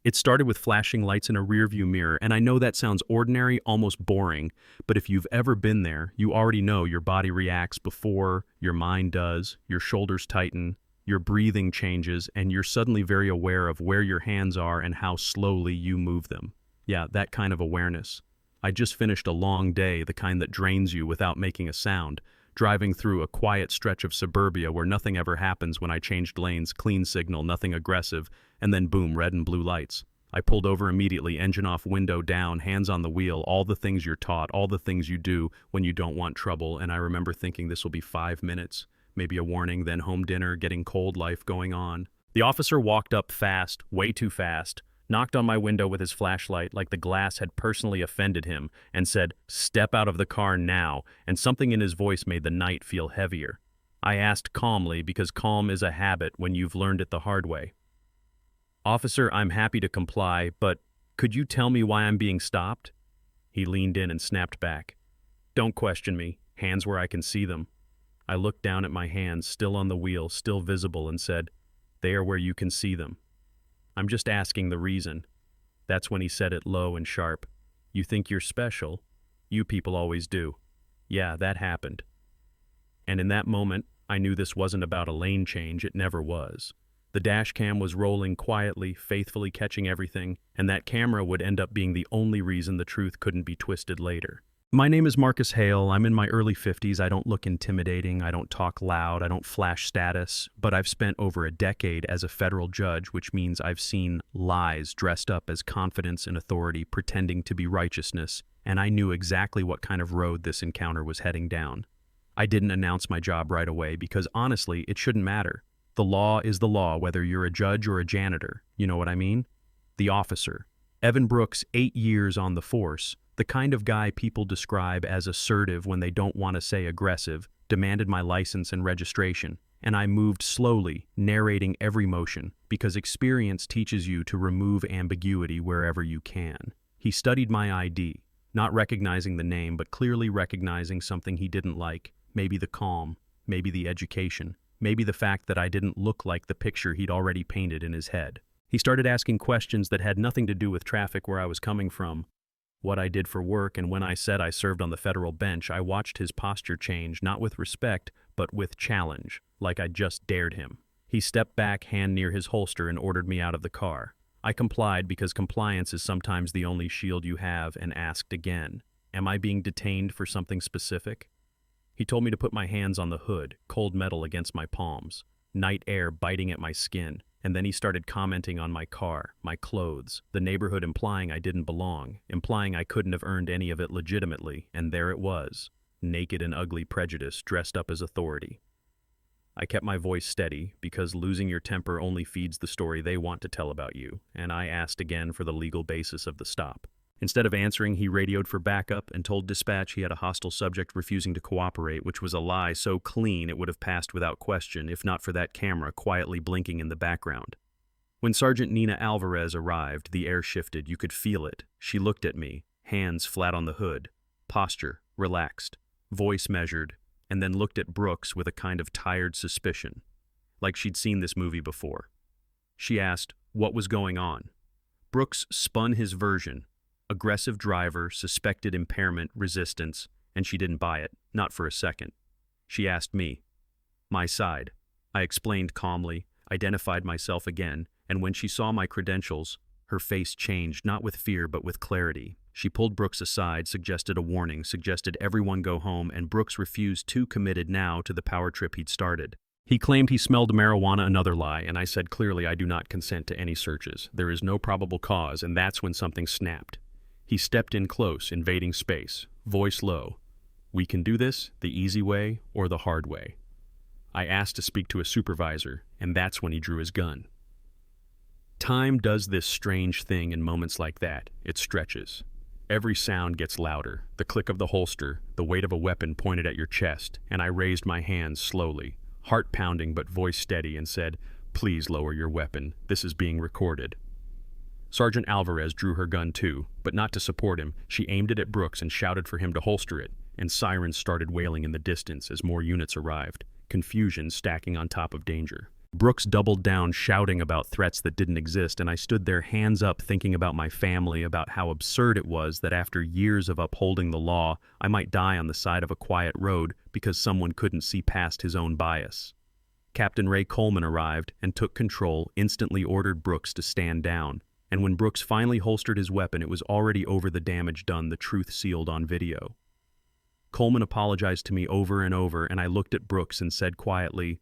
It started with flashing lights in a rearview mirror, and I know that sounds ordinary, almost boring, but if you've ever been there, you already know your body reacts before your mind does, your shoulders tighten, your breathing changes, and you're suddenly very aware of where your hands are and how slowly you move them. Yeah, that kind of awareness. I just finished a long day, the kind that drains you without making a sound, driving through a quiet stretch of suburbia where nothing ever happens when I changed lanes, clean signal, nothing aggressive, and then boom, red and blue lights. I pulled over immediately, engine off, window down, hands on the wheel, all the things you're taught, all the things you do when you don't want trouble, and I remember thinking this will be 5 minutes, maybe a warning, then home dinner, getting cold, life going on. The officer walked up fast, way too fast, knocked on my window with his flashlight like the glass had personally offended him, and said, "Step out of the car now," and something in his voice made the night feel heavier. I asked calmly, because calm is a habit when you've learned it the hard way. "Officer, I'm happy to comply, but could you tell me why I'm being stopped?" He leaned in and snapped back. "Don't question me, hands where I can see them." I looked down at my hands, still on the wheel, still visible, and said, "They are where you can see them. I'm just asking the reason." That's when he said it low and sharp. "You think you're special? You people always do." Yeah, that happened. And in that moment, I knew this wasn't about a lane change. It never was. The dash cam was rolling quietly, faithfully catching everything, and that camera would end up being the only reason the truth couldn't be twisted later. My name is Marcus Hale. I'm in my early 50s. I don't look intimidating. I don't talk loud. I don't flash status. But I've spent over a decade as a federal judge, which means I've seen lies dressed up as confidence and authority, pretending to be righteousness, and I knew exactly what kind of road this encounter was heading down. I didn't announce my job right away because, honestly, it shouldn't matter. The law is the law, whether you're a judge or a janitor. You know what I mean? The officer. Evan Brooks, 8 years on the force, the kind of guy people describe as assertive when they don't want to say aggressive, demanded my license and registration, and I moved slowly, narrating every motion, because experience teaches you to remove ambiguity wherever you can. He studied my ID, not recognizing the name, but clearly recognizing something he didn't like, maybe the calm, maybe the education, maybe the fact that I didn't look like the picture he'd already painted in his head. He started asking questions that had nothing to do with traffic, where I was coming from, what I did for work, and when I said I served on the federal bench. I watched his posture change, not with respect, but with challenge, like I'd just dared him. He stepped back, hand near his holster, and ordered me out of the car. I complied because compliance is sometimes the only shield you have, and asked again, "Am I being detained for something specific?" He told me to put my hands on the hood, cold metal against my palms, night air biting at my skin, and then he started commenting on my car, my clothes, the neighborhood, implying I didn't belong, implying I couldn't have earned any of it legitimately, and there it was, naked and ugly prejudice dressed up as authority. I kept my voice steady, because losing your temper only feeds the story they want to tell about you, and I asked again for the legal basis of the stop. Instead of answering, he radioed for backup and told dispatch he had a hostile subject refusing to cooperate, which was a lie so clean it would have passed without question if not for that camera quietly blinking in the background. When Sergeant Nina Alvarez arrived, the air shifted. You could feel it. She looked at me, hands flat on the hood, posture relaxed, voice measured, and then looked at Brooks with a kind of tired suspicion, like she'd seen this movie before. She asked what was going on. Brooks spun his version. Aggressive driver, suspected impairment, resistance, and she didn't buy it, not for a second. She asked me. My side. I explained calmly, identified myself again, and when she saw my credentials, her face changed, not with fear but with clarity. She pulled Brooks aside, suggested a warning, suggested everyone go home, and Brooks refused, too committed now to the power trip he'd started. He claimed he smelled marijuana, another lie, and I said clearly I do not consent to any searches. There is no probable cause, and that's when something snapped. He stepped in close, invading space, voice low. "We can do this the easy way or the hard way." I asked to speak to a supervisor, and that's when he drew his gun. Time does this strange thing in moments like that. It stretches. Every sound gets louder, the click of the holster, the weight of a weapon pointed at your chest, and I raised my hands slowly, heart pounding but voice steady, and said, "Please lower your weapon. This is being recorded." Sergeant Alvarez drew her gun too, but not to support him. She aimed it at Brooks and shouted for him to holster it, and sirens started wailing in the distance as more units arrived, confusion stacking on top of danger. Brooks doubled down, shouting about threats that didn't exist, and I stood there, hands up, thinking about my family, about how absurd it was that after years of upholding the law, I might die on the side of a quiet road because someone couldn't see past his own bias. Captain Ray Coleman arrived and took control, instantly ordered Brooks to stand down. And when Brooks finally holstered his weapon, it was already over the damage done, the truth sealed on video. Coleman apologized to me over and over, and I looked at Brooks and said quietly,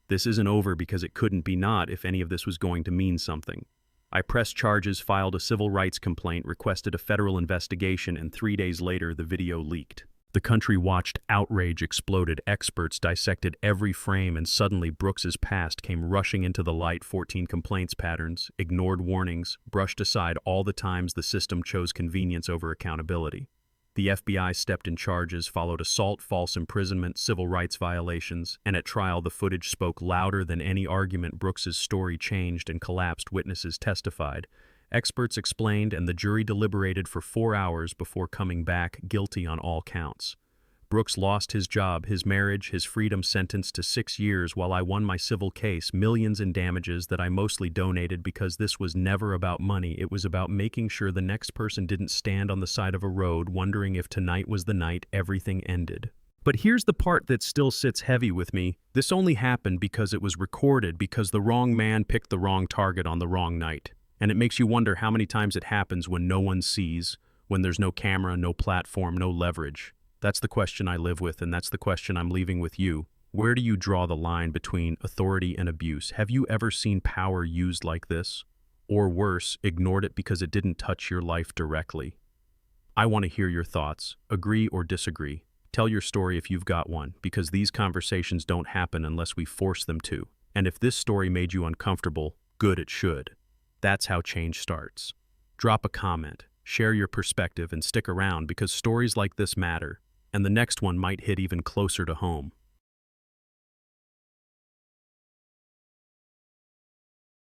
"This isn't over because it couldn't be not if any of this was going to mean something." I pressed charges, filed a civil rights complaint, requested a federal investigation, and 3 days later the video leaked. The country watched, outrage exploded, experts dissected every frame, and suddenly Brooks's past came rushing into the light. 14 complaints patterns, ignored warnings, brushed aside all the times the system chose convenience over accountability. The FBI stepped in charges, followed assault, false imprisonment, civil rights violations, and at trial the footage spoke louder than any argument. Brooks's story changed and collapsed. Witnesses testified. Experts explained, and the jury deliberated for 4 hours before coming back guilty on all counts. Brooks lost his job, his marriage, his freedom, sentenced to 6 years, while I won my civil case, millions in damages that I mostly donated because this was never about money. It was about making sure the next person didn't stand on the side of a road wondering if tonight was the night everything ended. But here's the part that still sits heavy with me. This only happened because it was recorded, because the wrong man picked the wrong target on the wrong night. And it makes you wonder how many times it happens when no one sees, when there's no camera, no platform, no leverage. That's the question I live with, and that's the question I'm leaving with you. Where do you draw the line between authority and abuse? Have you ever seen power used like this? Or worse, ignored it because it didn't touch your life directly? I want to hear your thoughts. Agree or disagree. Tell your story if you've got one, because these conversations don't happen unless we force them to. And if this story made you uncomfortable, good, it should. That's how change starts. Drop a comment, share your perspective, and stick around because stories like this matter, and the next one might hit even closer to home.